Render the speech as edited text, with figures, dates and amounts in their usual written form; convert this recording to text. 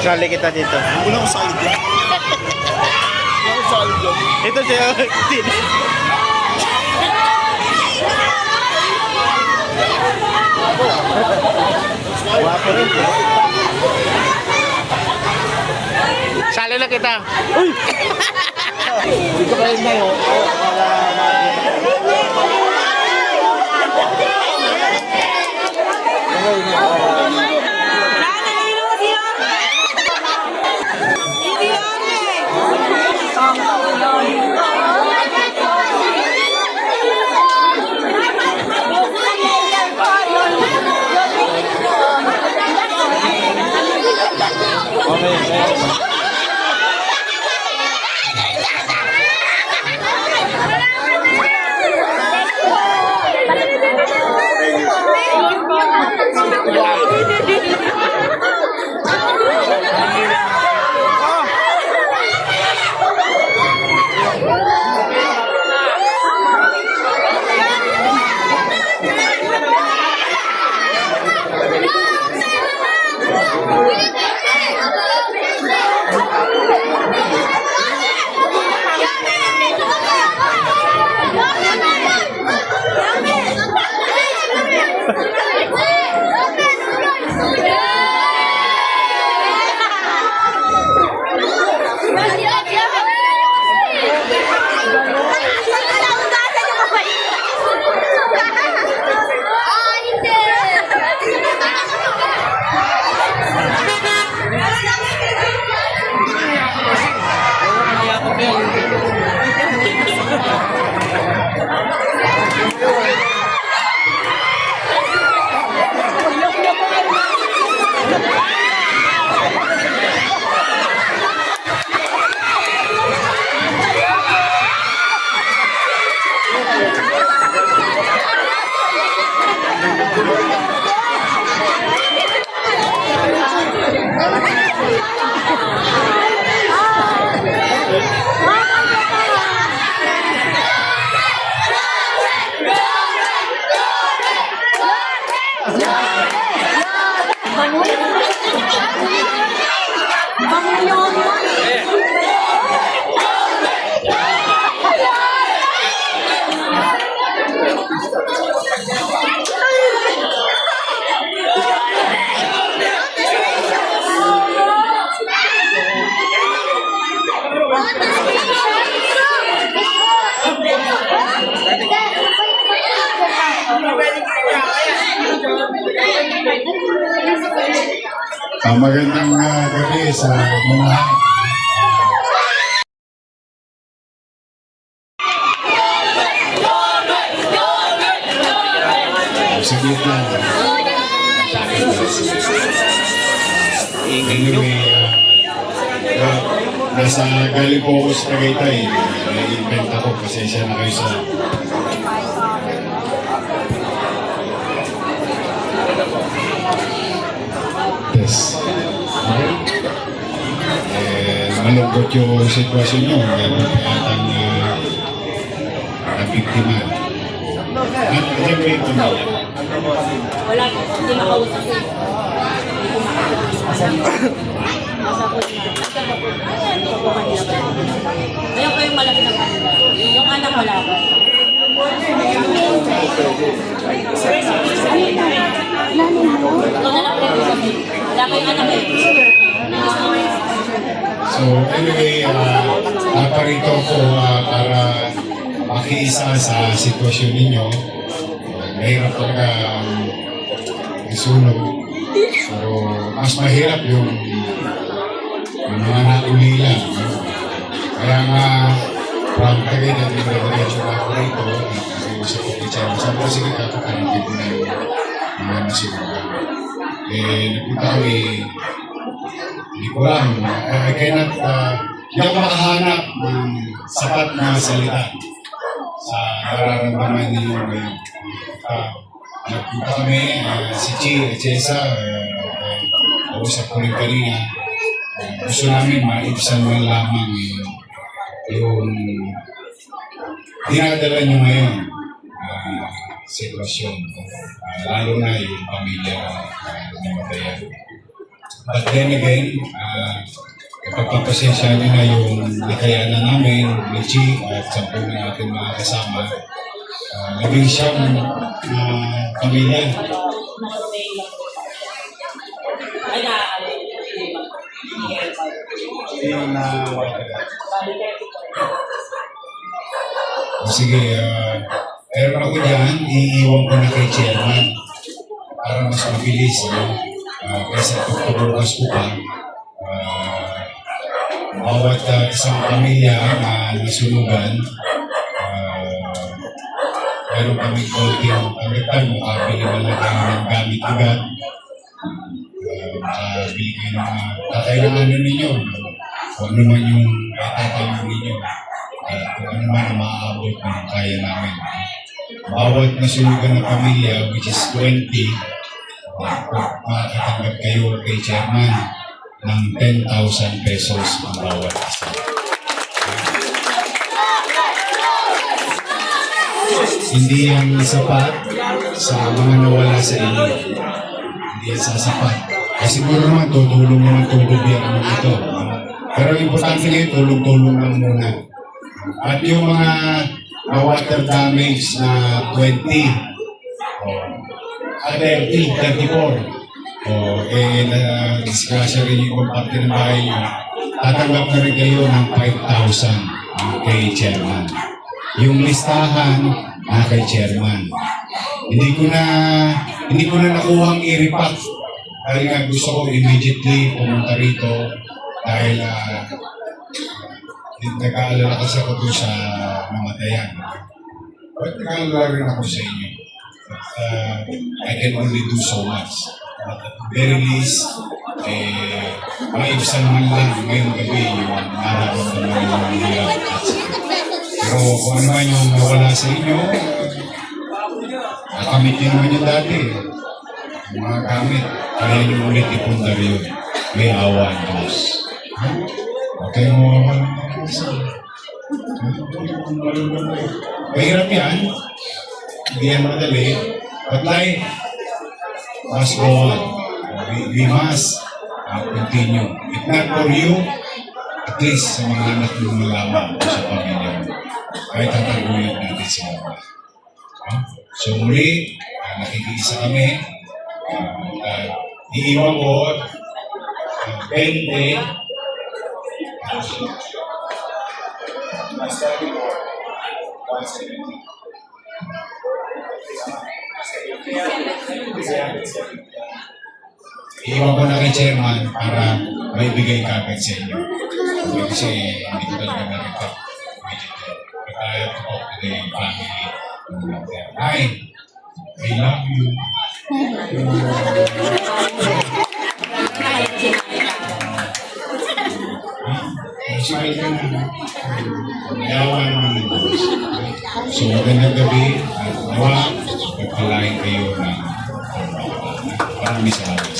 Sali kita dito. Wala ko salid yan. Wala ko salid yan. Ito siya. Wapo rin. Sali na kita. Uy! Dito kayo na yun. Magandang gabi sa mga saglit lang. Anyway, nasa galing po ako sa Tagaytay. Nag-invent ako, pasensya na kayo sa test. Okay? Malungkot yung sitwasyon nyo. Meron pa yatang nabiktima. Ano ba yung pamilya? Wala po, hindi makausap ko. Nasa po na. Ngayon po yung malaki na kanila. Yung anak wala po. Wala po yung anak eh. So anyway, naparito ko para makiisa sa sitwasyon ninyo. Mahirap talaga isunog. Pero mas mahirap yung mga naulila. Kaya nga, from Tagaytay, diretso na ako rito. sabi ko, sige, kakakainin ko na yung mga nasinugan. Nagpunta kami, hindi ko lang, I cannot, hindi ako makahanap ng sapat na salita sa nararamdaman ninyo ngayon. Nagpunta kami, si Chi at Chesa, kausap ko rin kanina, gusto namin maibsan man lamang yung dinadala nyo ngayon sitwasyon, lalo na yung pamilya namatayan. But then again, pagpapasensya nyo na yung nakayanan namin, ni Chi at sa po na ating mga kasama, naging siyang pamilya. Ay, Yung sige, meron ako dyan, iiwan ko na kay Chairman para mas mabilis. Kasi pagkabukas ko pa, bawat isang pamilya na nasunugan, meron kami konting pagkatan, makabili man lang kayo ng gamit agad, makabili kayo ng kakailanganin ninyo, kung ano man yung tatayo ninyo, kung ano man ang maaabot na kaya namin. Bawat nasunugan ng pamilya, which is 20, makakatanggap kayo kay Chairman ng 10,000 pesos ang bawat isa. Hindi yan sapat sa mga nawala sa inyo. Hindi yan sasapat. Kasi siguro naman, tutulong naman itong gobyerno ito. Pero importante ngayon, tulong-tulong lang muna. At yung mga water damage na 20, 34, disgrasya rin yung parte ng bahay nyo, tatanggap na rin kayo ng 5,000 kay Chairman. Yung listahan kay Chairman. Hindi ko na nakuhang i-repack dahil nga gusto ko immediately pumunta rito dahil nag-aalala kasi ako doon sa namatayan. But nag-aalala rin ako sa inyo. I can only do so much. But at the very least, maibsan man lang ngayong gabi yung nararamdaman ng mga pero kung ano man yung nawala sa inyo, nakamit nyo naman yung dati. Yung mga gamit, kaya nyo ulit ipundar yun. May awa ang Diyos. Okay mo naman. Mahirap yan. Hindi yan madali. But life must go on. We must continue. If not for you, at least sa mga anak mo malaman sa pamilya mo. Ay tataguyod natin sila. So muli, nakikiisa kami. Iiwan ko 20 iwan ko na kay Chairman para may bigay kagad sa inyo. Kasi hindi ko talaga na-recap. I have to talk to the family. Hi, I love you. Sige ka na. Yawa naman ng Diyos. So magandang gabi at nawa pagpalain kayo ng maraming salamat.